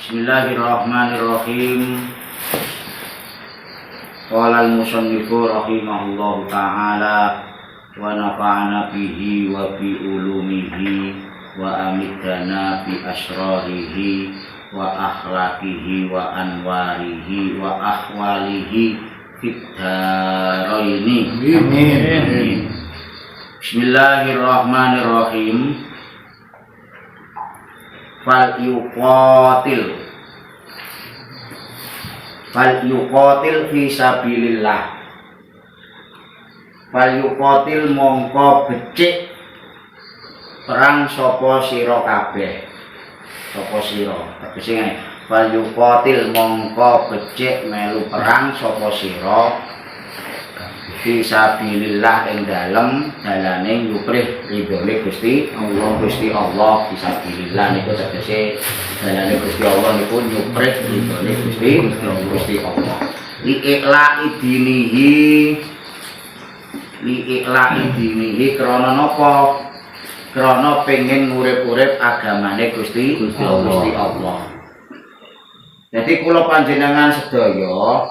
Bismillahirrahmanirrahim. Qala al-musannifu rahimahullahu ta'ala wa nafa'ana bihi wa bi ulumihi wa amidana bi asrarihi wa akhlaqihi wa anwarihi wa ahwalihi fid dharaini. Amin. Bismillahirrahmanirrahim. Fal yuqatil fi sabilillah. Fal yuqatil mongko becik perang sapa sira kabeh. Sapa sira tegese ngene. Fal yuqatil mongko becik melu perang sapa sira fi sabilillah ing dalem dalane nyuprih ridhone Gusti Allah. Gusti Allah fi sabilillah niku tegese dalane Gusti Allah niku nyuprih ridhone Gusti Allah. Li'iqla'i dinihi krana napa? Krana pengin ngurip-urip agamane Gusti Allah. Jadi kula panjenengan sedaya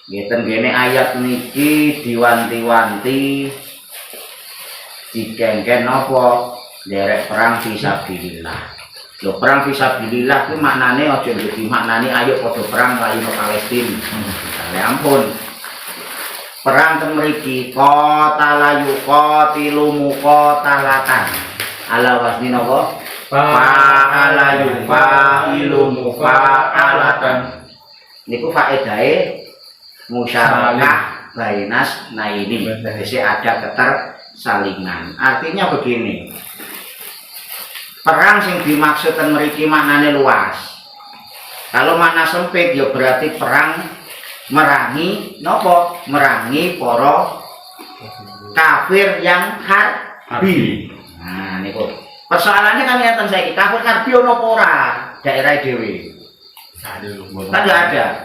ngeten kene ayat niki diwanti-wanti dikengken napa nderek perang fisabilillah. Lho perang fisabilillah kuwi maknane aja dadi maknane ayo padha perang laino Palestina. Ya ampun. Perang ten mriki qatala yuqatilu muqatalatan. Ala wasni napa? Fa'ala yufa'ilu mufa'alatan. Niku faedahe musyarakah bainas naini, jadi ada ketersalingan. Artinya begini, perang sing dimaksudkan mriki maknane luas. Kalau makna sempit ya berarti perang merangi nopo? Merangi para kafir yang harbi. Nah niku persoalannya kan ngeten saiki, kafir harbi ono apa ora daerah dhewe? Kan enggak ada.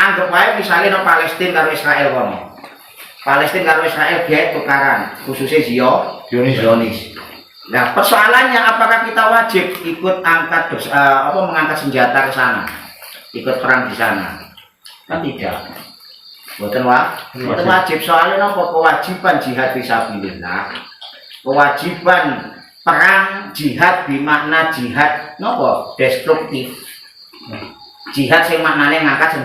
Anggap aja misalnya no Palestina karo Israel kono. Palestina karo Israel get tukaran, khususnya Zionis. Nah, persoalannya apakah kita wajib ikut mengangkat senjata ke sana? Ikut perang di sana? Kan tidak. Boten wajib, soalnya nopo kewajiban jihad fisabilillah. Kewajiban perang jihad bermakna jihad nopo destruktif. Jihad sing maknane ngangkat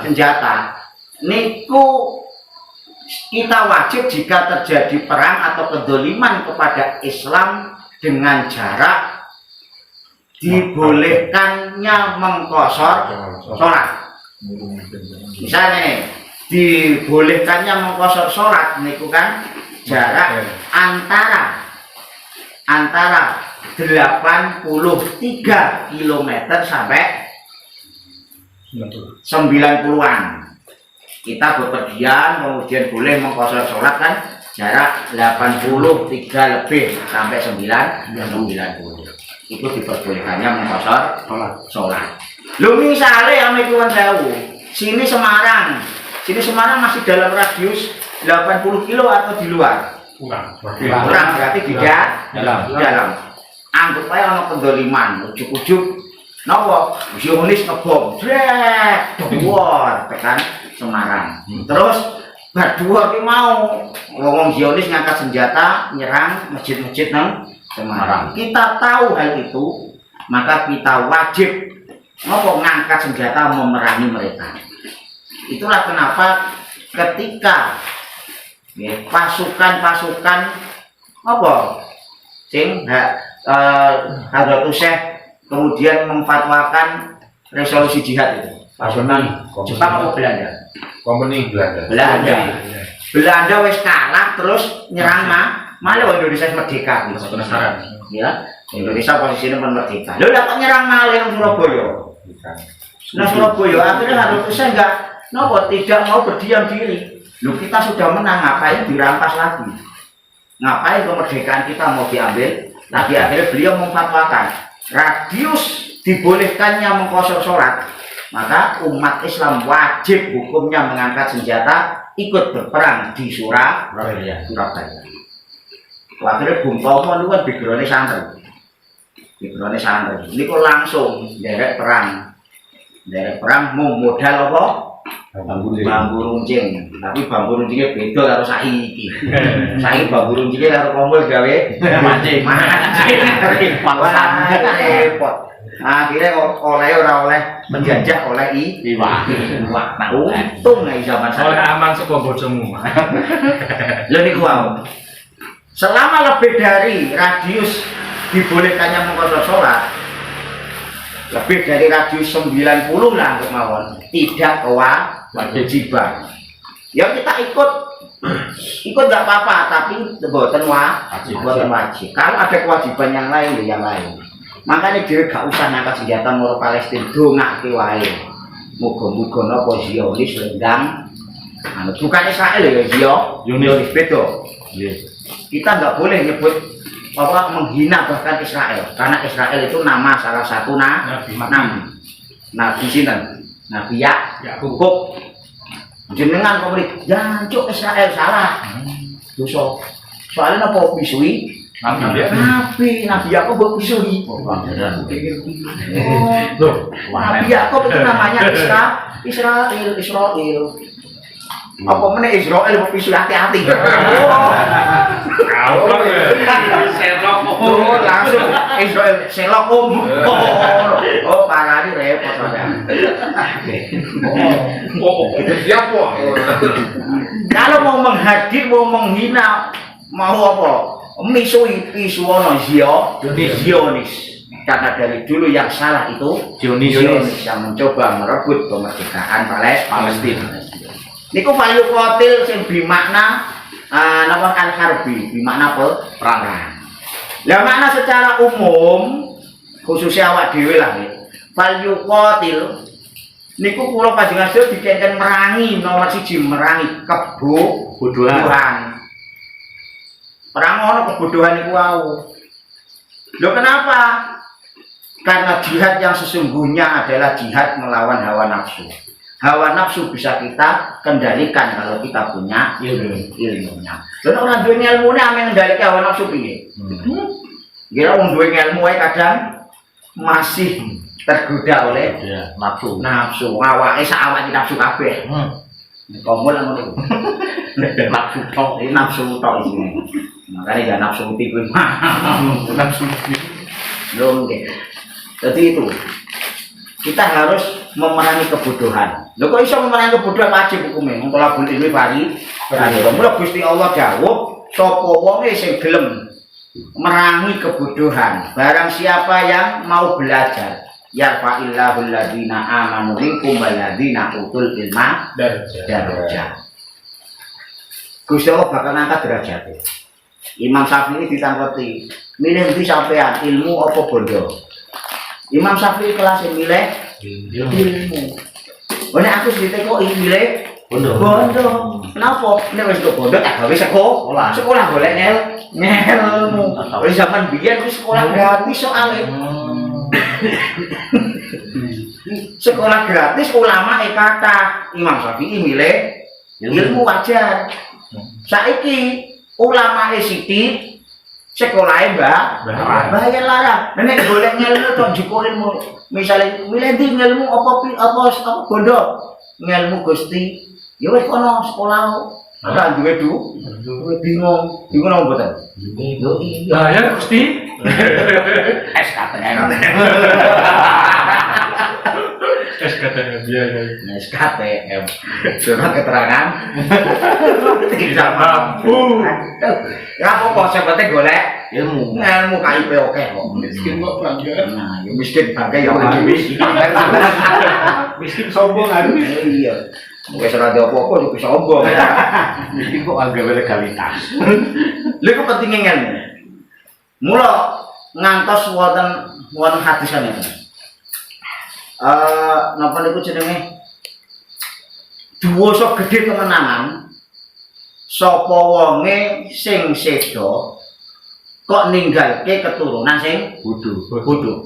senjata. Niku kita wajib jika terjadi perang atau kedoliman kepada Islam dengan jarak dibolehkannya mengkosor sholat. Misalnya nih, dibolehkannya mengkosor sholat niku kan jarak antara 83 km sampai 90-an. Kita bepergian kemudian boleh mengkosor sholat kan jarak 83 lebih sampai 90. Itu diperbolehkannya mengkosor sholat. Lu misalnya ame Tuan Sewu, sini Semarang masih dalam radius 80 kilo atau di luar? Kurang berarti tidak dalam. Anggap aja ono pendoliman, ujuk-ujuk nopo Zionis ngebom tekan Semarang. Terus berdua ki mau ngomong Zionis ngangkat senjata nyerang masjid-masjid nang Semarang. Kita tahu hal itu, maka kita wajib nopo ngangkat senjata memerangi mereka. Itulah kenapa ketika pasukan apa sing Hadratus Syekh kemudian memfatwakan resolusi jihad itu. Pasukan Jepang atau Belanda? Kompeni Belanda wis kalah terus nyerang malah Indonesia merdeka. Penasaran. Ya, Indonesia posisinya merdeka. Lho kok nyerang malah Surabaya? Nah Surabaya akhirnya harusnya tidak mau berdiam diri. Lho kita sudah menang, ngapain dirampas lagi? Ngapain kemerdekaan kita mau diambil? Tapi akhirnya beliau memfatwakan radius dibolehkannya mengkosor sholat, maka umat Islam wajib hukumnya mengangkat senjata ikut berperang di Surabaya. Akhirnya Bung Tomo itu kan backgroundnya santri. Ibrane santri. Niku langsung derek perang. Derek perang mau modal apa? Bambu runcing. Tapi bambu runcingnya beda karo saiki. Saiki bambu runcingnya karo kompol gawe mancing. Repot. Akhirnya oleh ora oleh menjajah oleh iwak. Nah, untung nek zaman oleh aman saka bojomu. Lha niku wae. Selama lebih dari radius dibolehkannya mengkodok sholat, lebih dari radius 90 lah kemauan, tidak kewajiban. Ya kita ikut nggak apa-apa, tapi bukan wajib. Kalau ada kewajiban yang lain, yang lain. Makanya dia gak usah ngangkat senjata moro Palestina, dongake wae. Muga-muga napa Zionis lendang. Bukan Israel ya Zionis beda. Kita nggak boleh nyebut apa menghina bahkan Israel, karena Israel itu nama salah satu nabi sinten, Nabi Yakub. Jenengan kok mriki jancuk Israel salah. Dosa. Soalnya napa pisui Nabi Yakub mbok pisui. Nabi Yakub itu namanya Israel. Apa meneh Israel mbok pisui hati-hati. Langsung Israel selok oh parani repot siapa kalau mau menghadir mau menghina mau apa misui pisuwono Zionis karena dari dulu yang salah itu Zionis yang mencoba merebut kemerdekaan Palestina. Niku payu kotil sing bimakna napa al-harbi bimakna perang. Lah makna secara umum khususnya awak dhewe lah fal yuqatil niku kula panjenengan sedaya dikengken merangi nomor 1 merangi kebodohan. Perang ono kebodohan niku wau. Lho kenapa? Karena jihad yang sesungguhnya adalah jihad melawan hawa nafsu. Hawa nafsu bisa kita kendalikan kalau kita punya ilmunya. Dan orang duwe ilmune ame ngendhalike hawa nafsu piye? Kira wong duwe ilmu wae kadang masih tergoda oleh nafsu. Awake sak awake nafsu kabeh. Komol ngono iku. Nafsu tok isine. Makane ya nafsu kuwi nafsu. Lho nggih. Jadi itu kita harus memerangi kebodohan. Lho kok iso memerangi kebodohan wajib hukume. Wong talabul ilmi bari. Mula Gusti Allah dawuh, sapa wonge sing gelem merangi kebodohan. Barang siapa yang mau belajar, yarfa'illahu alladziina aamanu minkum walladziina utul ilma darajat. Gusti Allah bakal ngangkat derajate. Imam Syafi'i ditangketi, milih ndi sampean ilmu apa bondo? Imam Syafi'i kelas milih ilmu. Nek aku sedite kok milih bondo. Kenapa? Nek wis bondo tak gawe sekolah golek ngelmu. Wis zaman biyen wis sekolah gratis soalé. Sekolah gratis ulama kata Imam Syafi'i milih ilmu wajar. Saiki ulama sithik sekolahe bayar larang. Nek golek ngelmu tok jukurinmu. Misale milih ndi ngelmu apa bondo? Ngelmu Gusti. Ya wis kono sekolah. Ora duwe bingung nang mboten. Yo iya. Bayar Gusti. SKTM. SKTM. Surat keterangan tidak mampu. Ya apa sebetulnya golek ilmu KIP oke kok. Miskin kok bangga. Nah, ya miskin bangga ya Miskin sombong aduh. Iya. Wis ora ada apa-apa yo bisa sombong. Miskin kok anggap legalitas. Lha kok pentinge ilmu. Mula ngantos wonten hadis kan itu. Napa niku jenenge? Dosa gedhe temenanan. Sapa wonge sing seda kok ninggalke keturunan sing bodho.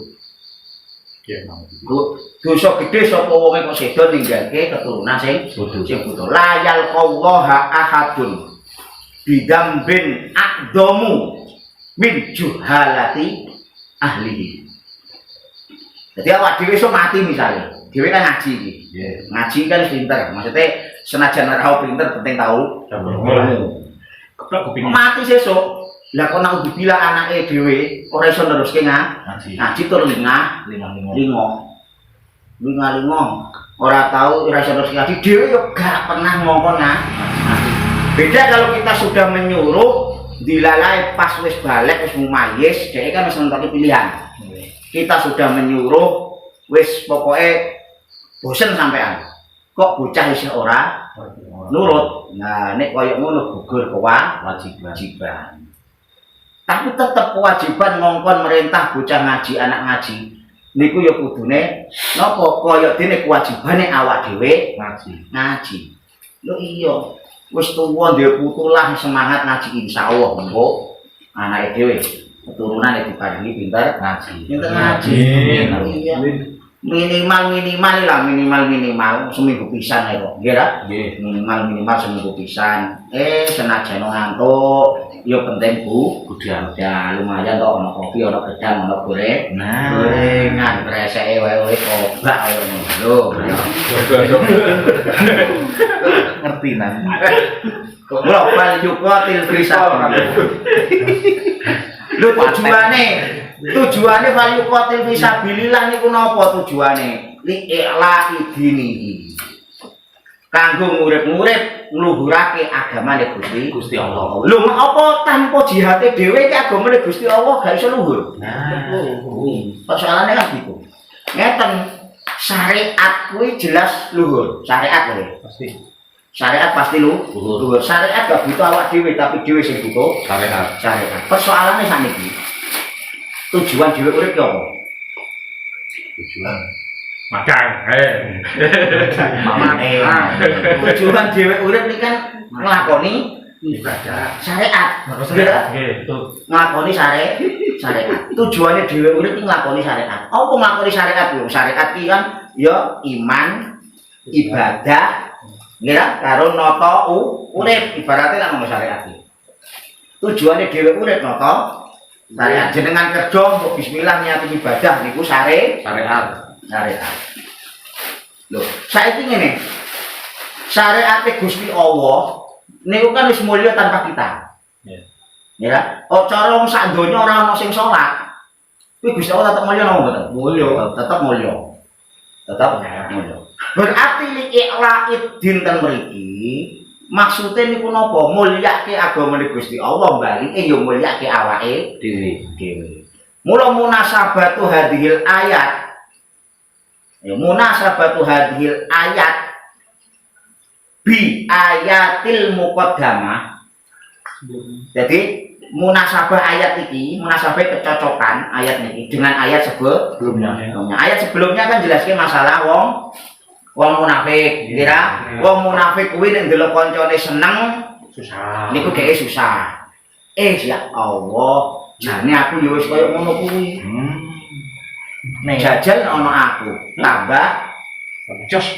Dosa gedhe sapa wonge kok seda ninggalke keturunan sing bodho. Layal qallaha ahadun bidambin aqdamu min juhalati ahlihi. Jadi awak dhewe iso mati misalnya. Dhewe kan ngaji iki. Nggih. Ngaji kan pinter. Maksudnya senajan ora tau pinter penting tahu ilmu. Keplak kuping. Mati sesuk. Lah kok nak dibila anake dhewe ora iso neruske Ngaji. ngaji tur lingah. Lingo. Ora tahu ora iso neruske ngaji dhewe yo gak pernah ngongkon ngaji. Beda kalau kita sudah menyuruh dilalai pas wis balik wis mumayis, dhek kan wis nentoki pilihan. Kita sudah menyuruh wis pokoknya bosen sampean. Kok bocah isih ora nurut. Nah, nek koyo ngono gugur kewajiban. Tapi tetap kewajiban ngongkon merintah bocah ngaji, anak ngaji. Niku ya kudune napa koyo dene kewajibane awak dhewe ngaji. Lho iya, wis tuwa ndek putu lah semangat ngaji insyaallah engko anake dhewe keturunan diparingi pinter ngaji. Iya. Minimal seminggu pisan ae kok. Nggih ra? Minimal seminggu pisan. Senajan ngantuk, ya penting budal. Ya lumayan kok ana kopi, ana gedang, ana goreng. Gorengan reseke wae kobak ngono. Lho. Ngerti nang. Global juga tilfisa. Lho tujuane value kotil fisabilillah niku napa tujuane? Li'la idinihi. Kanggo murid-murid ngluhurake agamane Gusti Allah. Lho apa tanpa jihate dhewe iki agamane Gusti Allah gak iso luhur? Nah, persoalane kan gitu. Ngeten syariat kuwi jelas luhur. Syariat kuwi pasti. Syariat pasti luhur. Syariat gak butuh awak dhewe tapi dhewe sing butuh syariat. Persoalane saniki tujuan dhewe urip ki apa? Tujuan Makan. Tujuan dhewe urip iki kan nglakoni ibadah syariat. Nggih, betul. Nglakoni syariat. Tujuane dhewe urip iki nglakoni syariat. Apa nglakoni syariat lho? Syariat iki kan ya iman, ibadah, nggih karo nata urip. Ibaratnya kan ngomong syariat iki. Tujuane dhewe urip nata syariat. Jenengan kerja untuk bismillah niati ibadah niku syariat. Loh, saiki ngene. Syariate Gusti Allah niku kan wis mulya tanpa kita. Nggih. Ya, cara wong sak donya ora ana sing salat. Kuwi Gusti Allah tetep mulya napa mboten? Tetep mulya. Berarti li i'la'id din ten mriki maksudnya niku napa? Mulyake agamane Gusti Allah balike ya mulyake awake dhewe. Mula munasabatu hadhil ayat. Ya munasabatu hadhil ayat bi ayatil muqaddamah. Jadi munasabah ayat iki, munasabah kecocokan ayat niki dengan ayat sebelumnya. Ayat sebelumnya kan jelaske masalah wong munafik, kira wong munafik kuwi nek ndelok kancane seneng susah. Niku dheke susah. Ya Allah, jane aku ya wis koyo ngono kuwi. Jajal ana aku, tambah jos.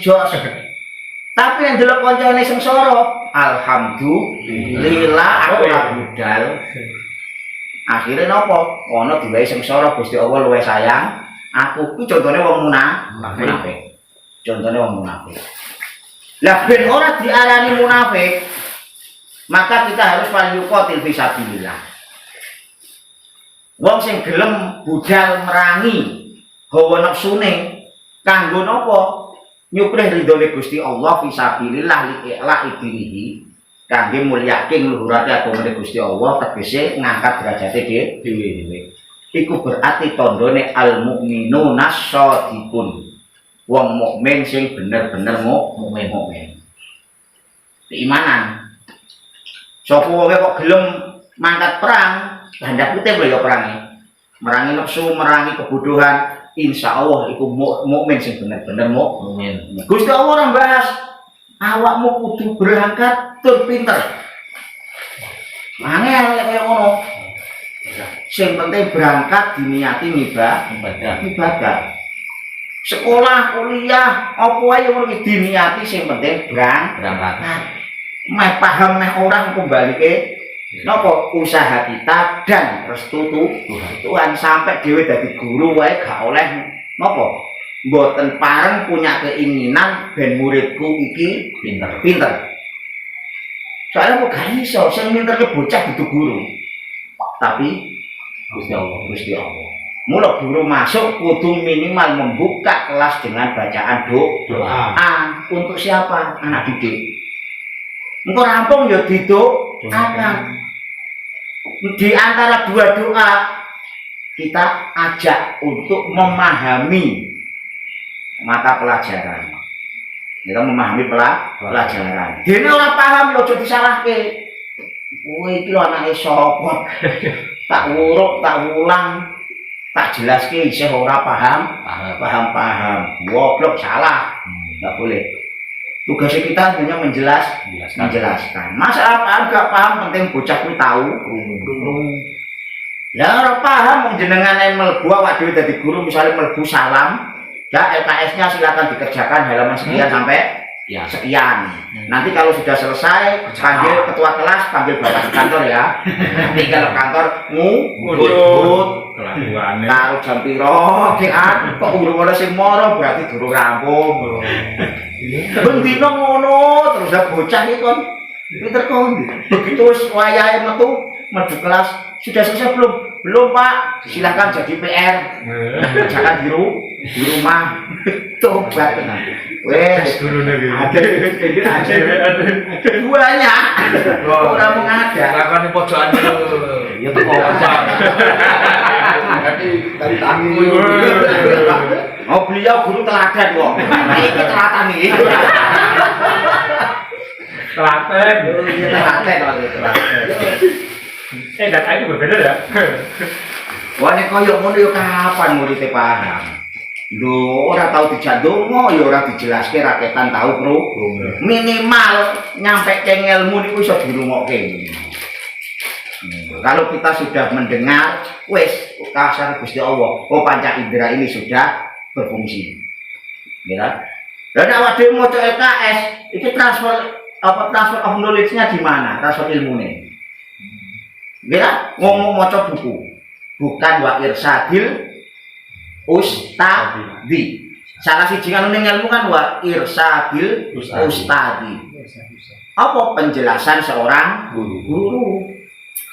Tapi yang ndelok kancane sengsara, alhamdulillah aku ora budal. Akhire napa? Ana diwae sengsara Gusti Allah luwih sayang aku. Kuwi contone wong munafik. Lah ben ora diarani munafik, maka kita harus falyuqatil fisabilillah. Wong sing gelem budal merangi hawa nafsune kanggo napa? Nyuprih ridhone Gusti Allah fisabilillah li'la idinihi kangge mulyake ngluhurake agamane Gusti Allah tegese ngangkat derajate dhewe. Iku berarti tandane al mukminuna shadiqun. Wong mukmin sing bener-bener mukmin. Keimanan. Sapa wae kok gelem mangkat perang, ganda putih lho ya perange. Merangi nafsu, merangi kebodohan, insyaallah iku mukmin sing bener-bener mukmin. Gusti Allah ora bahas awakmu kudu berangkat tur pinter. Angel kaya ngono. Sing penting berangkat diniati ibadah. Sekolah, kuliah, apa wae ngono iki diniati sing penting berangkat. Meh paham meh orang kembalike napa usaha kita dan restu Tuhan sampai dhewe dadi guru wae gak oleh Napa? Mboten pareng punya keinginan ben muridku iki pinter. Soalnya kok gak iso sing pinter ke bocah dudu guru. Tapi Gusti Allah. Mula guru masuk kudu minimal membuka kelas dengan bacaan doa. Untuk siapa? Anak didik. Engko rampung ya didoakan. Di antara dua doa kita ajak untuk memahami mata pelajaran. Kita memahami pelajaran. Dene ora paham ya aja disalahke. Kowe iki lho anake sapa? Tak uruk, tak ulang, tak jelaske isih ora paham. Goblok salah. Enggak boleh. Tugas kita hanya menjelaskan. Masa paham gak paham penting bocah kuwi tahu. Lah ora paham wong jenengane mlebu awak dhewe dadi guru misalnya mlebu salam, ya LKS-nya silakan dikerjakan halaman sekian sampai sekian. Nanti kalau sudah selesai panggil ketua kelas, panggil bapak di kantor ya. Nanti kalau kantor ngudut kelakuane karo jam piro kean kok urung ana sing moro berarti durung rampung. Bendino ngono terus bocah iki kon pinter kon. Begitu wis wayahe metu kelas sudah selesai belum? Belum Pak, silakan jadi PR. Jangan di rumah. Tobat tenan. Wes gurune iki. Banyak. Ora mung ada. Lakoni pojokan Ya tuh wajar. tadi tangi. Oh beliau guru teladan kok. Nah iki telatan iki. Telaten. Iya teladan kok itu. Data ini berbeda ya. Wah nek koyo ngono yo kapan muridé paham. Lho ora tau dijandongo ya ora dijelaske raketan tau, Bro. Minimal nyampe ke ilmu niku iso dirungokke. Kalau kita sudah mendengar, wes kasar Gusti Allah. Oh panca indera ini sudah berfungsi. Ya. Dan awak dhewe maca LKS, itu transfer of knowledge-nya di mana? Transfer ilmune. Ya, ngomong maca buku. Bukan wa irsadil ustadi. Salah siji kan ning ilmu kan wa irsadil ustadi. Apa penjelasan seorang guru?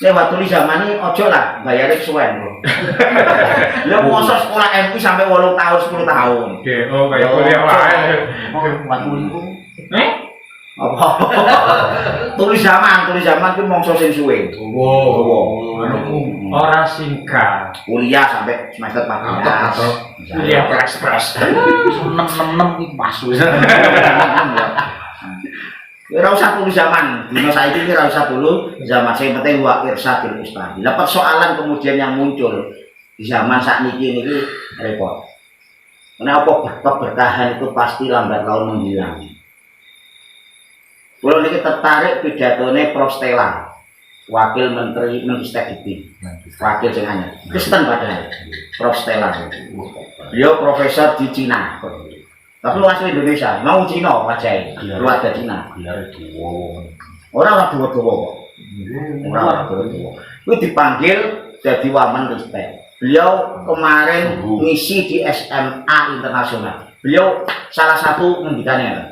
Lewat tulis zaman ini ojo lah bayarnya kesuwen bro. Lo masa sekolah MP sampai 8 tahun 10 tahun. Oh kayak kuliah lain. Apa? Tulis zaman itu mongso sing suwe. Orang singkat. Kuliah sampai semester 14. Kuliah pras. 6 iki pas wis. Ora usah tulis zaman, dino saiki iki ora usah dulu zaman sing penting wa irsadil ustadi. Lah persoalan kemudian yang muncul di zaman sakniki niki repot. Kenapa keberkahan itu pasti lambat laun menghilang. Kulo niki tertarik pidatone Prof Stella, Wakil Menteri Menristek Wakil sing anyar. Kristen padahal. Prof Stella. Beliau profesor di Cina. Tapi lu asli Indonesia, mau Cina wajah, keluarga Cina. Orang dua kok. Orang dua. Itu dipanggil jadi Wamen Ristek. Beliau kemarin ngisi di SMA Internasional. Beliau salah satu ngendikannya.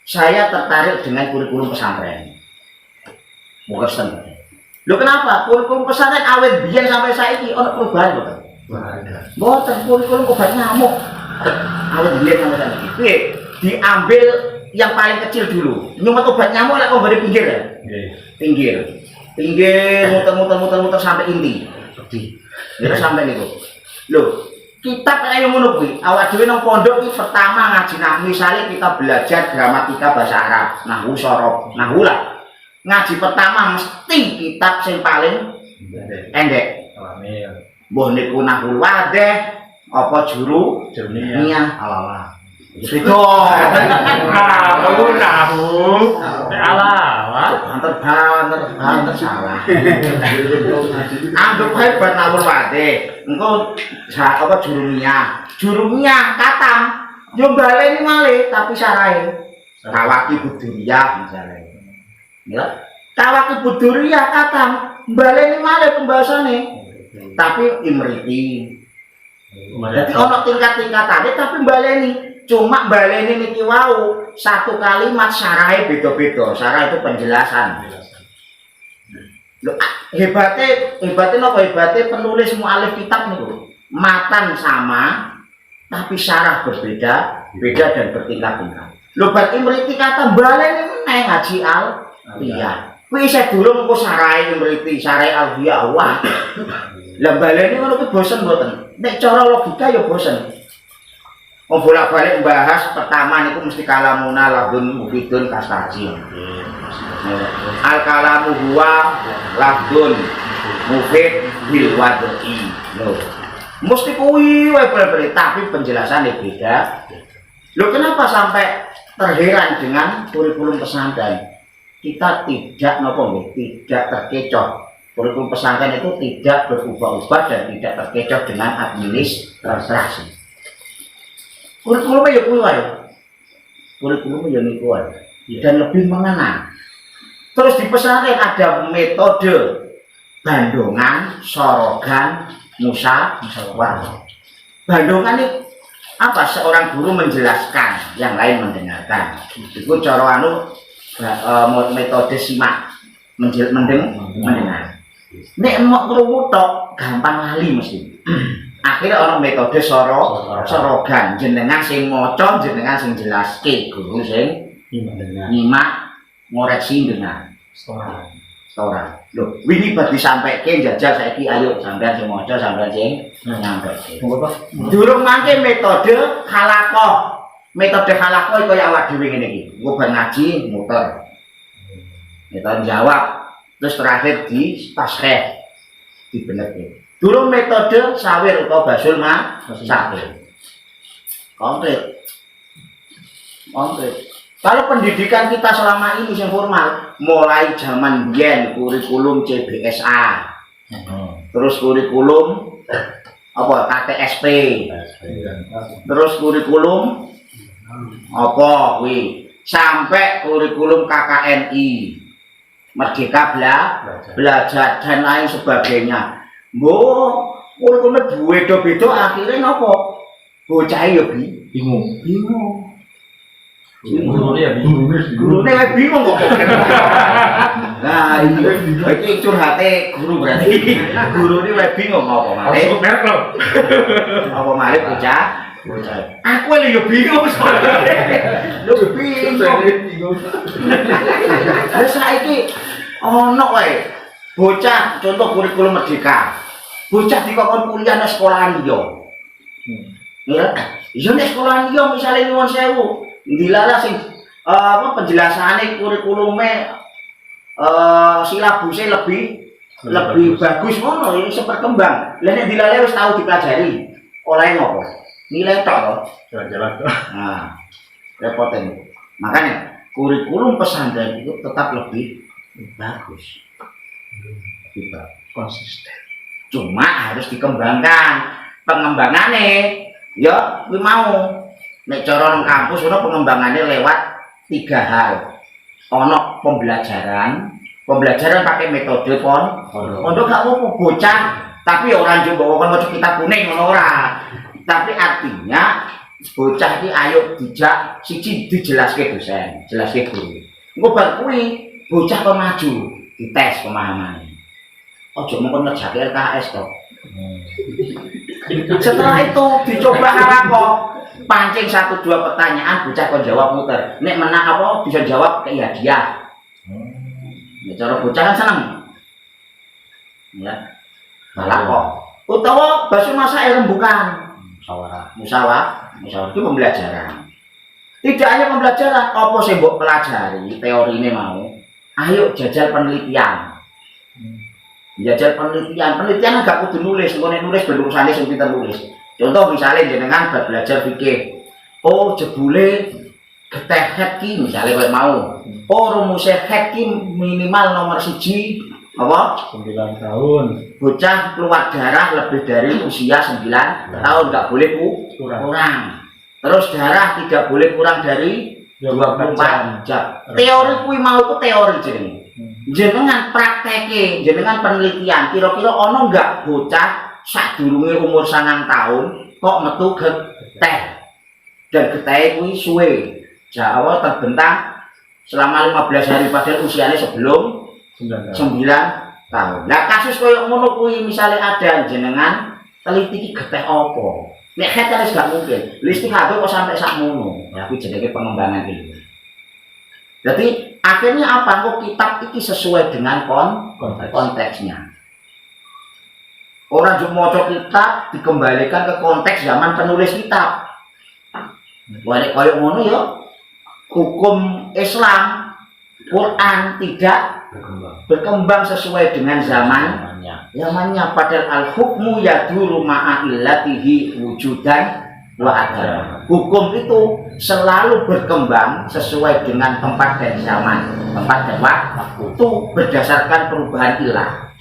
Saya tertarik dengan kurikulum pesantren. Kristen. Lo kenapa? Kurikulum pesantren awet biyen sampai saiki ono perubahan lho. Mboten kurikulum obat nyamuk. Awet biyen sampai saiki. Piye? Diambil yang paling kecil dulu. Nyumet obat nyamuk lek kok bari pinggir ya? Pinggir. Muter sampai inti. Jadi sampai niku. Loh, kitab kaya ngono kuwi, awak dhewe nang pondok iki pertama ngaji nahwu, misale kita belajar gramatika bahasa Arab, nahwu sorof, nahwu lah. Ngaji pertama mesti kitab sing paling endek. Mbah niku nahwu wadeh apa juru niat ala-ala. Itu nahwu ala-ala. Banter salah. Anggap hebat nahwu wadeh. Engko apa jurumiyah katam yo baleni malih tapi sarahe kawaki buduriyah misalnya ya kawaki buduriyah katam baleni malih pembahasannya tapi imriti Jadi ono tingkat-tingkatane tapi baleni. Cuma baleni niki wau satu kalimat syarahe beda-beda. Syarah itu penjelasan. Loh, hebatnya napa hebatnya penulis mualif kitab niku. Matan sama tapi syarah berbeda, beda dan bertingkat-tingkat. Lho berarti mriki kata baleni meneh ngaji Alfiyah. Kuwi isih durung engko syarahe mriki, syarahe Alfiyah. Wah. Lah baleni ngono kuwi bosen mboten. Nek cara logika ya bosen. Wong bolak-balik bahas pertama niku mesti kalamuna labdun mufidun kastaji. Al kalamu huwa labdun mufid bil wad'i. Lho. Mesti kuwi wae bener tapi penjelasannya beda. Lho kenapa sampai terheran dengan kurikulum pesantren? Kita tidak tidak terkecoh. Kurikulum pesantren itu tidak berubah-ubah dan tidak terkecoh dengan administrasi. Kurikulumnya ya kuwi wae. Kurikulumnya ya niku wae. Dan lebih mengenal. Terus di pesantren ada metode bandongan, sorogan, musyawarah. Bandongan ini apa? Seorang guru menjelaskan, yang lain mendengarkan. Itu cara metode simak, mendengar. Nek mau krungu tok gampang lali mesti. Akhirnya orang metode sorogan, jenengan sing maca, jenengan sing jelaske, guru sing nyimak, ngoreksi dengan Setoran. Loh, wingi badi sampaikan jajal saiki ayo sampean sing maca sampean sing nyampaikan. Durung mangke metode halakoh. Metode halakoh kaya awak dhewe ngene iki. Engko bar ngaji muter. Kita jawab terus terakhir di taskhih dibenerke. Durung metode sawir utawa basul sakit. Konkret. Kalau pendidikan kita selama ini yang formal, mulai zaman biyen kurikulum CBSA, terus kurikulum apa KTSP, terus kurikulum apa kuwi, sampai kurikulum KKNI, Merdeka Belajar dan lain sebagainya. Mbok kurikulumnya beda-beda akhirnya napa? Bocah ya bingung. Gurunya bingung kok. Nah, iki curhate guru berarti. Guru ini wae bingung apa malih. Apa malih bocah? Aku lho yo bingung soalnya. Lho bingung. Lah saiki ono wae bocah contoh kurikulum Merdeka. Bocah dikon kuliah nang sekolahan liya. Ya, iso nek sekolahan liya misale nyuwun sewu. Dilalah sing penjelasane kurikulume silabusnya lebih bagus ngono ini seperkembang. Lah nek dilalah wis tau dipelajari. Oleh ngopo? Nilai tok to. Jalan-jalan. Nah, repotnya. Makanya kurikulum pesantren itu tetap lebih bagus. Lebih konsisten. Cuma harus dikembangkan. Pengembangannya ya kuwi mau. Nek cara nang kampus ono pengembangannya lewat 3 hal. Ono pembelajaran pakai metode pondok gak apa-apa bocah, tapi orang Jawa kan kitab kuning ngono ora. Tapi artinya bocah iki ayo dijak siji dijelaske dosen, jelaske guru. Engko bar kuwi bocah kok maju dites pemahamane. Ojo mengko ngejake LKS to. Setelah itu dicoba halakoh. Pancing 1-2 pertanyaan bocah kon jawab muter. Nek menang apa bisa jawab ke hadiah. Ya cara bocah kan seneng. Ya. Malah kok. Utawa basul masail rembukan. Musyawarah itu pembelajaran. Tidak hanya pembelajaran, apa sih mbok pelajari teorine mau. Ayo jajal penelitian. Jajal penelitian agak kudu nulis, ngene nulis ben urusane sing pinter nulis. Contoh misalnya jenengan belajar fikih, oh jebule geteh head ki misalnya kayak mau, oh rumusnya head ki minimal nomor 1 apa? 9 tahun. Bocah keluar darah lebih dari usia 9 tahun, nggak boleh kurang. Terus darah tidak boleh kurang dari 24 jam. Teori kui mau itu teori jenengan prakteke, jenengan penelitian. Kira-kira ono nggak bocah sadurunge umur 9 tahun kok metu getih. Dan getih kuwi suwe. Jawa terbentang selama 15 hari padahal usianya sebelum 9 tahun. Nah kasus koyo ngono kuwi misalnya ada jenengan teliti iki getih apa? Nek heteres gak mungkin. Listing HP kok sampai sak ngono. Ya kuwi jenenge pengembangan ilmu. Jadi akhirnya apa? Kok kitab iki sesuai dengan konteksnya. Orang cuma maca kitab dikembalikan ke konteks zaman penulis kitab. Balik koyo ngono ya. Hukum Islam Quran tidak berkembang sesuai dengan zamannya. Padahal al-hukmu yaduru ma'a illatihi wujudan wa adam. Hukum itu selalu berkembang sesuai dengan tempat dan zaman, tempat dan waktu itu berdasarkan perubahan ilah.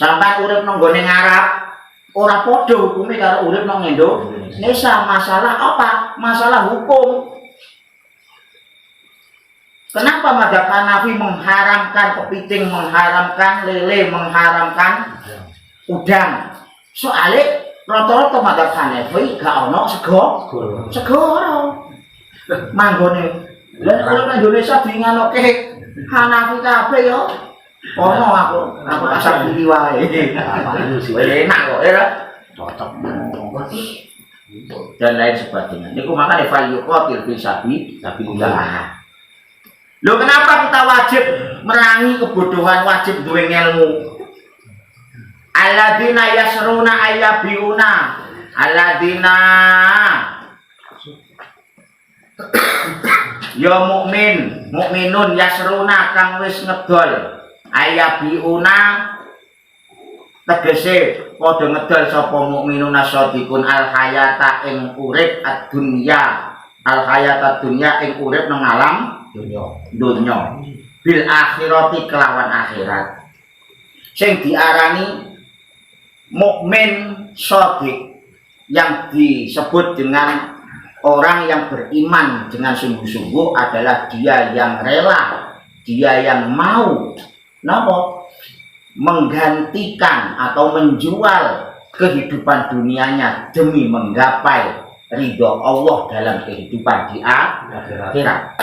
Sampai urip nang gone Arab ora padha hukume karo urip nang Indonesia. Masalah apa? Masalah hukum. Kenapa madzhab Hanafi mengharamkan kepiting, mengharamkan lele, mengharamkan udang? Soalnya rata-rata madzhab Hanafi gak ono segoro. Manggone. Lah nek Indonesia dinganoke Hanafi kabeh yo. Ono aku asal pilih wae. Enak kok ya. Cocok. Dan lain sebagainya. Niku makane value qatil fi sabilillah. Loh kenapa kita wajib merangi kebodohan, wajib duwe ilmu? Alladzina yasruna ayyabiuna. Alladzina ya mukminun yasruna kang wis ngedol. Ayyabiuna tegese padha ngedol sapa mukminuna shadiqun al hayata ing urip ad-dunya. Al hayata dunya ing urip nang alam dunya bil akhirati kelawan akhirat. Sing diarani mukmin shadiq yang disebut dengan orang yang beriman dengan sungguh-sungguh adalah dia yang rela, dia yang mau menggantikan atau menjual kehidupan dunianya demi menggapai ridho Allah dalam kehidupan di akhirat.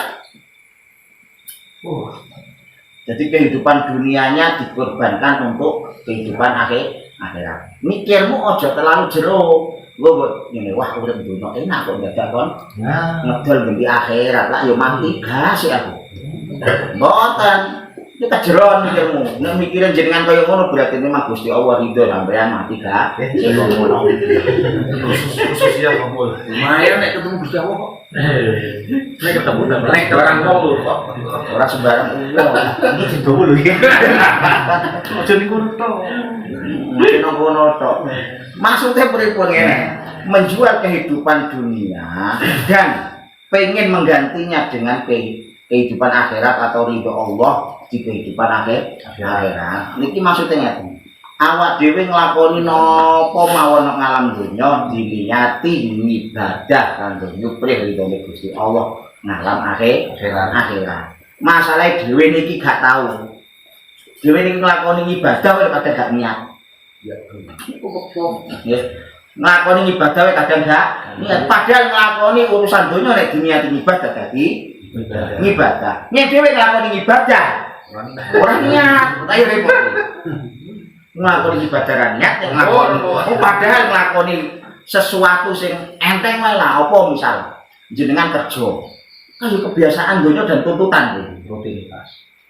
Jadi kehidupan dunianya dikorbankan untuk kehidupan akhirat. Mikirmu ojo terlalu jero. Gue ini wah udah dunia enak kok nggak kon ngedol di akhirat lah yo mati gas ya aku. Boten kita jeron mikirmu. Nek mikirin jenengan kaya ngono berarti memang Gusti Allah ridho sampean mati gak? Ngono. Sosial kumpul. Lumayan nek ketemu Gusti Allah kok. Nek ketemu nek orang kumpul kok. Ora sembarang uang. Ini didowo lho iki. Aja ning kono tok. Ning kono tok. Maksudnya pripun ngene? Menjual kehidupan dunia dan pengen menggantinya dengan kehidupan akhirat atau ridho Allah di kehidupan akhirat. Niki maksudnya ngeten. Awak dhewe nglakoni napa mawon nang alam donya diniati ibadah kanggo nyuprih ridhone Gusti Allah ngalam akhirat. Masalah dhewe niki gak tahu. Dhewe niki nglakoni ibadah kok kadang gak niat. Ya, nglakoni ibadah kok kadang gak niat. Padahal nglakoni urusan donya nek diniati ibadah dadi ibadah. Nek dhewe nglakoni ibadah ora niat, ayo repot. Nglakoni ibadah ra niat, padahal nglakoni sesuatu sing enteng wae lah apa misal jenengan kerja. Kan kebiasaan donya dan tuntutan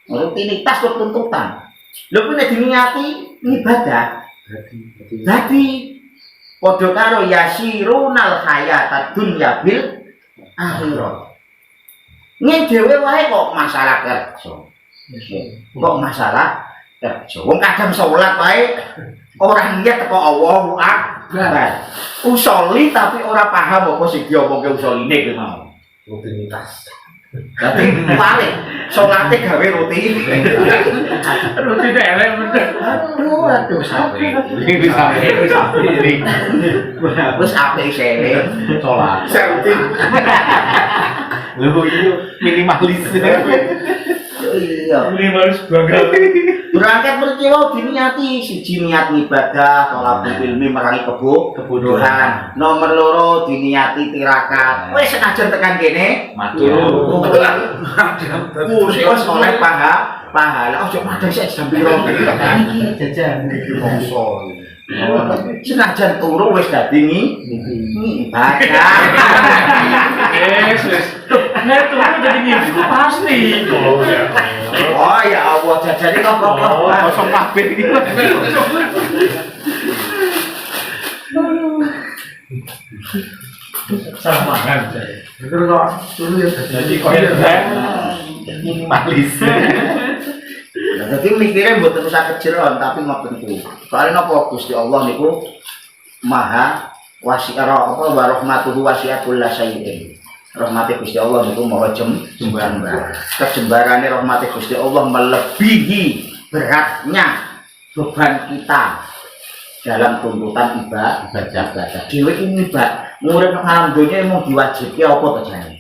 rutinitas kok tuntutan. Lho kuwi nek diniati ibadah dadi padha karo yasirunal hayatad dunya bil akhirat. Ning dhewe wae kok masalah kerja. Kok masalah kerja. Wong kadang salat wae ora niat teko Allahu Akbar. Usoli tapi ora paham apa sing diomongke usoline ki mau. Rutinitas. Dadi paling salate gawe rutin. Rutin elek bener. Aduh sampe. Wis apik sele salat. Rutin. Lho iki minimalis. Iya. Ini harus bangga. Berangkat peristiwa diniati siji niat ibadah, tolak ilmi merangi kebodohan. Nomor loro diniati tirakat. Wis senajan tekan kene Matur. wis oleh pahala. Ojo madang sik jam piro. Jajan. Mongso. Senajan turu wis dadi ibadah. Yes. Nek turu jadi ngimpi itu pasti. Oh ya. Oh ya Allah, jajane kok Kosong kabeh iki. Sama kan. Terus kok turu ya jadi koyo minimalis. Jadi mikirnya mboten usah kejeron tapi ngoten ku. Soalnya napa Gusti Allah niku Maha wasi'ara apa wa rahmatuhu wasi'atul syai'in. Rahmati Gusti Allah niku maha jembar. Kejembarane rahmati Gusti Allah melebihi beratnya beban kita dalam tuntutan ibadah. Dewe ini Mbak, murid nang alam donya mau diwajibke apa to jane?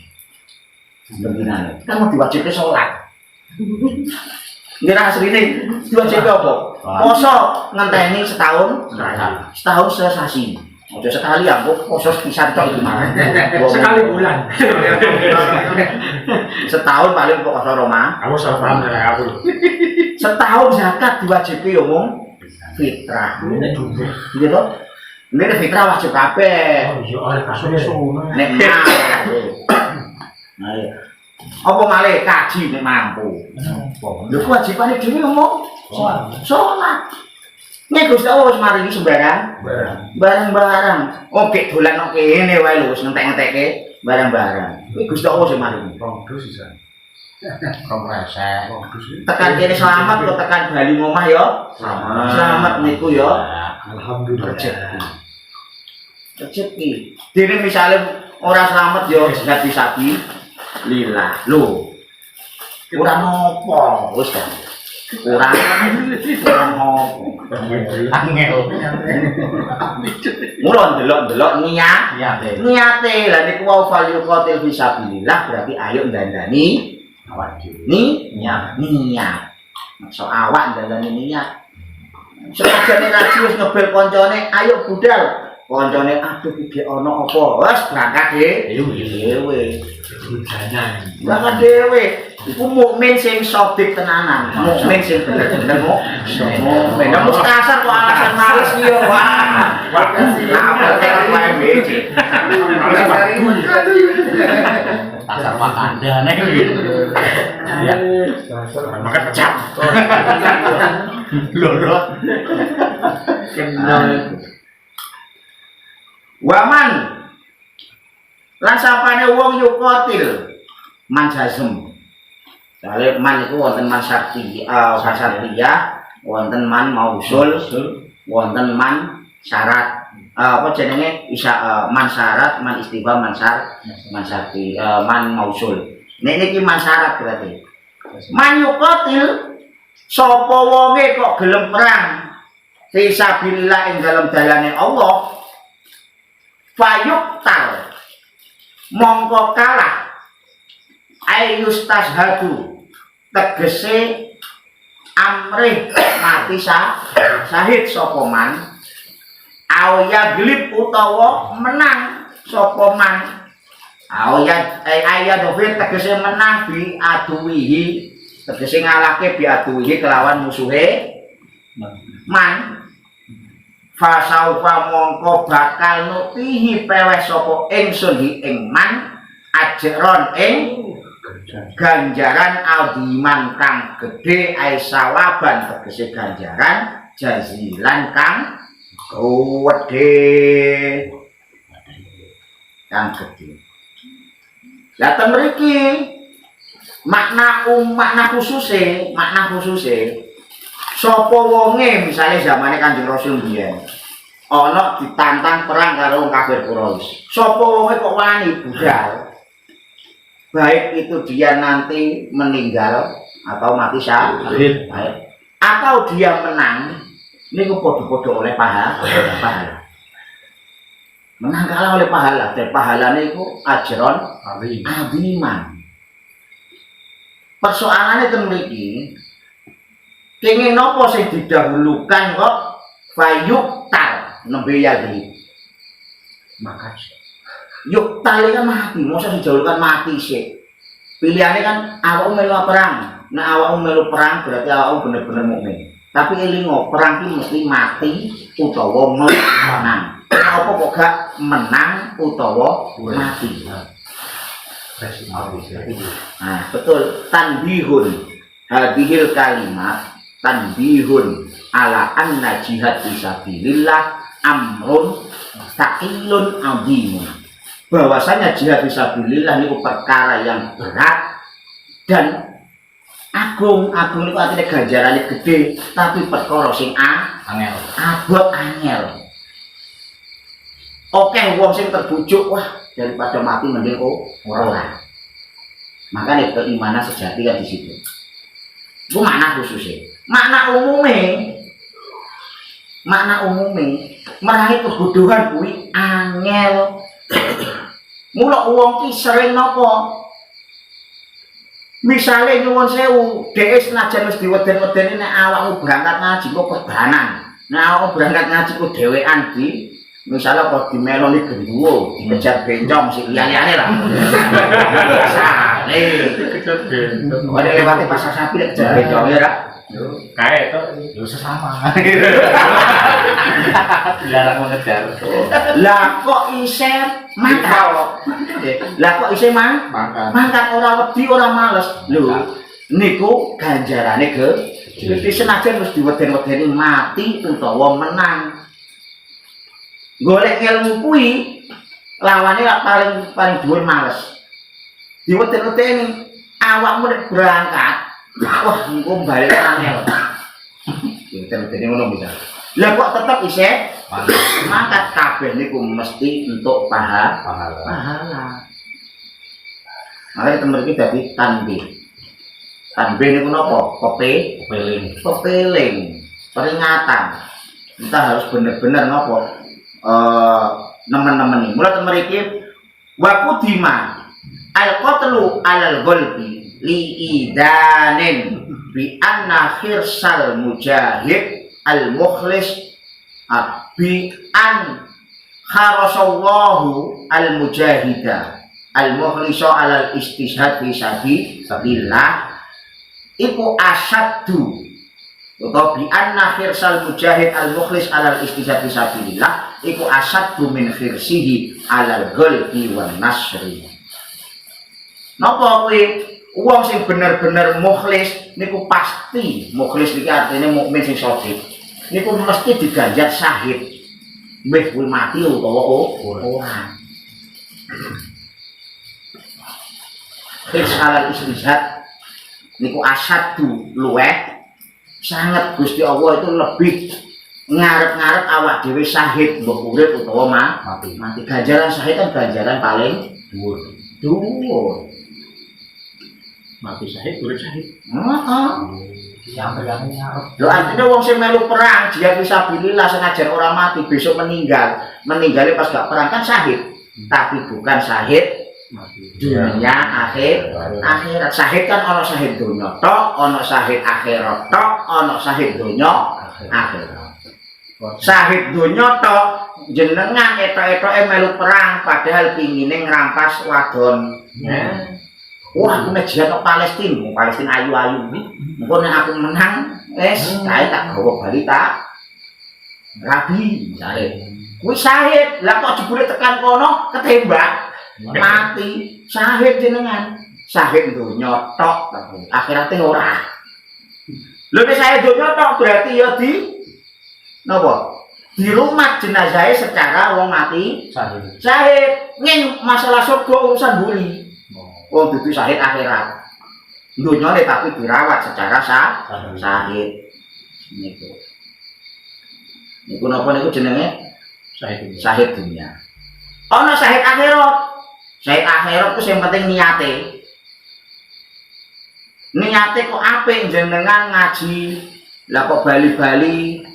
Sebenarnya kan mau diwajibke salat. Ngira asline diwajibke apa? Poso ngenteni setahun sesasi. Aja sekali ya, kok poso pisan tok iki mah. Sekali bulan. Setahun paling kok poso Roma. Aku salah paham dari aku. Setahun zakat diwajibke yo mung fitrah. Iya toh? Ini fitrah wajib kabeh. Oh iya, oleh kasusnya sunah. Nek mampu. Nah iya. Apa malih kaji nek mampu. Lho kewajibane dhewe ngomong salat. Nek Gusti Allah wis maringi sembarang barang-barang. Oke dolan nang kene wae lho wis ngentek-ngentekke barang-barang. Kuwi Gusti Allah sing maringi. Rongdos sisa. Kompresek. Tekan kene selamat kok tekan bali ngomah ya. Selamat niku ya. Alhamdulillah. Rezeki. Dene misale ora selamat ya jihad fisabi lillah. Lho. Ora nopo, wis ta. Ora nopo. Angel. Mula ndelok-ndelok niate. Lah niku wau falyuqatil fisabilillah berarti ayo ndandani awak dhewe. Niat. Maksud awak ndandani niat. Sekajane ngaji wis ngebel koncone, ayo budal. Koncone aduh iki ana apa? Wes berangkat dhewe. Berangkat dhewe. Iku mukmin sing sodik tenanan. Mukmin sing bener-bener mukmin. Nek kasar kok alasan males iki yo. Wah. Apa kok wae beci. Pasar Wakanda nek ya. Makan pecah. Loro. Waman lan sapane wong yukotil manjasem. Soale man iku wonten man sakti, kasatria, wonten man mausul, wonten man syarat. Apa jenenge man syarat, man istifham, man sakti, man mausul. Nek niki man syarat berarti. Man yukotil sapa wonge kok gelem perang fisabilillah ing dalem dalane Allah. Fayuktal mongko kalah ayustashhadu tegese amrih mati syahid sapa man awya glib utawa menang sapa man awya dofir tegese menang bi aduwihi tegese ngalahke bi aduwihi kelawan musuhe man fasaufa mongko bakal nutihi peweh sapa ingsun hi ing man ajron ing ganjaran adiman kang gedhe aisawaban tegese ganjaran jazilan kang gedhe lah ten mriki makna khususe sapa wonge misale zamane Kanjeng Rasul biyen ana ditantang perang karo wong kafir Quraisy. Sapa wonge kok wani budal? Baik itu dia nanti meninggal atau mati syahid, atau dia menang, niku padha-padha oleh pahala. Menang kalah oleh pahala, dan pahalane iku ajron aziman. persoalannya ten mriki kenging napa sing didahulukan kok fayuktal nembe yadi Makan. yuktal kan mati masa dijauhkan mati sih pilihannya kan awakmu melu perang nek awakmu melu perang berarti awakmu bener-bener mukmin tapi elingo perang iki mesti mati utawa menang apa kok gak menang utawa mati. Nah, betul tanbihun hadhil kalimat tanbihun ala anna jihad fisabilillah amrun taqilun azimun. Bahwasanya jihad fisabilillah niku perkara yang berat dan agung niku artine ganjarane gede tapi perkara sing Angel. abot angel. Oke, wong sing terbujuk wah daripada mati mending ora. Makanya keimanan sejati kan di situ. Itu makna khususnya. Makna umumnya merangi kebodohan kuwi angel. Mula wong ki sering napa? Misale nyuwun sewu, dhek senajan wis diweden-wedeni nek awakmu berangkat ngaji kok perbanan. Nek awakmu berangkat ngaji kok dhewean di misalnya kalau di meloni genduwo dikejar bencong si liyane lah. Sale. Kejar bencong. Ada lewati pasar sapi kejar bencong ya ra. Kayak itu sesama. Dilarang mengejar. Lah kok isih mangkat. Lah kok isih mangkat ora wedi ora males. Lho niku ganjarane ge. Iki senajan wis diweden-wedeni mati utawa menang. Golek ilmu kuwi lawane paling dhuwur males. Diweden-wedeni awakmu nek berangkat, wah engko balik angel. Diweden-wedeni ngono bisa. Lah kok tetep isih mangkat kabeh niku mesti entuk pahala. Makanya temen iki dadi tanbih. Tanbih niku napa? Pepeling. Peringatan. Kita harus bener-bener napa? Nemen-nemen ini mulai temeriki wakudima al-qatlu alal ghalbi li'idanin bi anna khirsal mujahid al-mukhlis bi an kharasallahu al-mujahida al-mukhlisa alal istishhad fi sabilillah iku asaddu atau bi anna khirsal mujahid al-mukhlis alal istishhad fi sabilillah iku asaddu min khirsihi alal ghalbi wan nasri. Napa kuwi wong sing bener-bener mukhlis niku pasti mukhlis iki artine mukmin sing shahid. Niku mesti diganjar syahid. Mbeh kuwi mati utawa ora. Khirs alal istishhad niku asaddu luweh sangat Gusti Allah itu lebih ngarep-ngarep awak dhewe syahid mbok urip utawa mati. Ganjaran syahid kan ganjaran paling dhuwur. Mati syahid urip syahid. Heeh. Sampai ngarep. Lho artinya wong sing melu perang jihad fisabilillah senajan ora mati besok meninggal. Meninggalnya pas gak perang kan syahid. Tapi bukan syahid dunia akhirat. Syahid kan ana syahid dunia tok, ana syahid akhirat tok, ana syahid dunia akhirat. Syahid dunia tok jenengan etok-etoke melu perang padahal pingine ngrampas wadon. Wah, aku nek jihad ke Palestina, Palestina ayu-ayu iki. Engko nek aku menang, wis kae tak gawa bali tak rabi jare. Kuwi syahid, lah kok jebule tekan kono ketembak. Mati, syahid jenengan. Syahid dunya tok, akhirate ora. Lho nek syahid dunya tok berarti ya di napa? Di rumah jenazahnya secara wong mati syahid. Ngin masalah surga urusan buli. Wong dudu syahid akhirat. Dunyane tapi dirawat secara syahid. Niku napa niku jenenge? Syahid dunya. Ana syahid akhirat. Syahid akhirat ku sing penting niate. Niate kok apik jenengan ngaji. Lah kok bali-bali.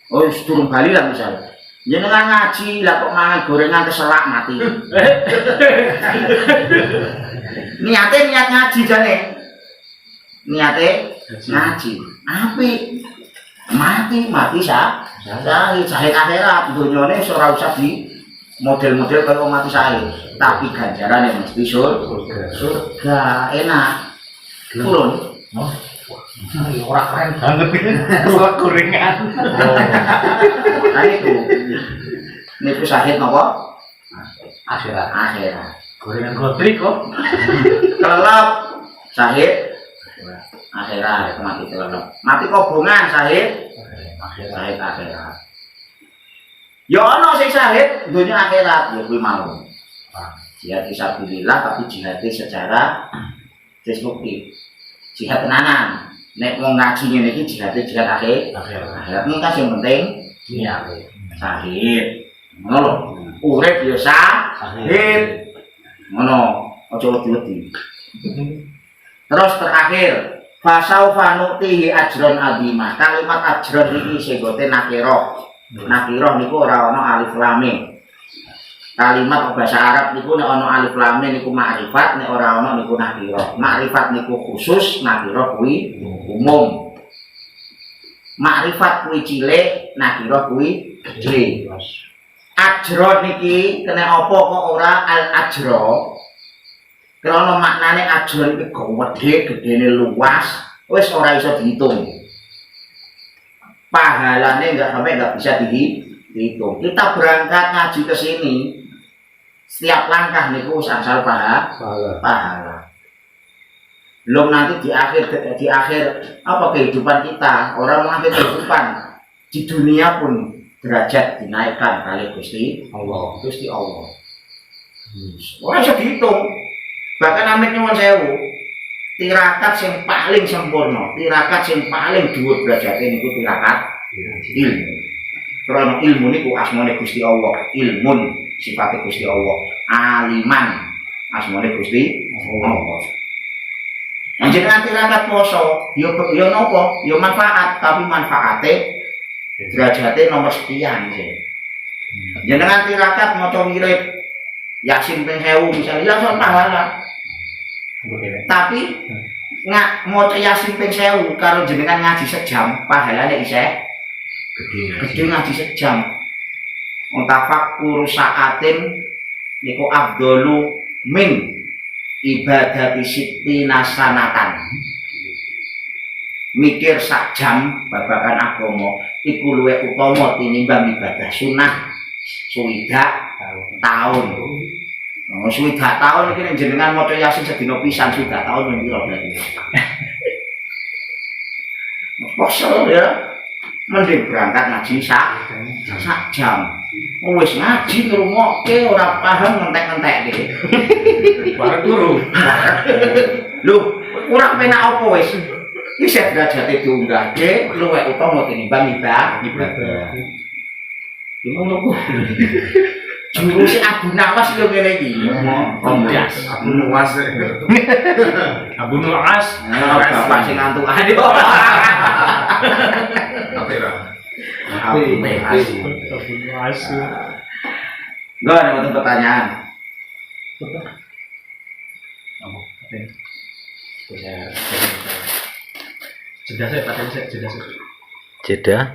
Oh, durung bali lah misalnya. Jenengan ngaji lah kok mangan gorengan keselak mati. Niate niat ngaji jane. niate ngaji. Apik. Mati syahid akhirat dunyane ora usah di model-model kaya mati syahid, tapi ganjarane mesti surga enak. Purun. Ora keren banget iki. Ruwet gorengan. Nah itu. Niku syahid napa? Akhirat. Akhirat. Gorengan gotrik kok. Kelelep syahid akhirat mati kelelep. Mati kobongan syahid akhirat. Ya ana sing syahid dunya akhirat ya kuwi mau. Jihad fisabilillah tapi jihad secara destruktif. Jihad tenanan. Nek wong ngaji ngene iki jihad akhirat. Ini kan yang penting Niat. syahid. Ngono lho. Urip ya syahid. Ngono, aja wedi-wedi. Terus terakhir, fasaufa nu'tihi ajron azimah. Kalimat ajron iki segote nakirah. Nakirah niku ora ana alif lam mim. Kalimat bahasa Arab niku nek ana alif lam mim niku makrifat, nek ora ana niku nakirah. Makrifat niku khusus, nakirah kuwi umum. Makrifat kuwi cilik, nakirah kuwi gede. Ajron niki kena apa kok ora al ajro? Karena maknane ajron iki gede, gedene luas, wis ora iso dihitung. Pahalane enggak bisa dihitung. Kita berangkat ngaji ke sini, setiap langkah niku asal pahala. Belum nanti di akhir apa kehidupan kita, orang mengakhir kehidupan di dunia pun derajat dinaikkan kali Gusti Allah. Ora iso dihitung. Bahkan amit nyuwun sewu, tirakat yang paling sempurna, tirakat yang paling dhuwur derajate niku tirakat ilmu. Karena ilmu niku asmane Gusti Allah, ilmun sifate Gusti Allah, aliman asmane Gusti Allah. Jenengan tirakat poso, yo napa? Yo manfaat, tapi manfaate derajate nomor sekian sih. Jenengan tirakat maca wirid Yasin ping 1000 misalnya ya son pahala. Tapi maca Yasin ping 1000 karo jenengan ngaji sejam pahalane isih gede ngaji sejam. Muntafakkur saatin niku afdalu min ibadati sittina sanatan. Mikir sak jam babagan agama iku luwih utama tinimbang ibadah sunah swidak tahun. Swidak tahun iki nek jenengan maca Yasin sedina pisan swidak tahun men pira berarti. Poso ya. Mending berangkat ngaji sak jam. Wis ngaji ngrungokke ora paham ngentek-entekke. Bareng turu. Lho, kurang penak apa wis? Isih derajate diunggahke luwih utama tinimbang ibadah. Ngono ku. Juruse Abu Nawas yo ngene iki. Komdas. Abu Nawas. Abu Nuas. Bapak sing ngantukan. Apa ya? Abu Nuas. Enggak ada pertanyaan. Jeda saya, jeda. Jeda.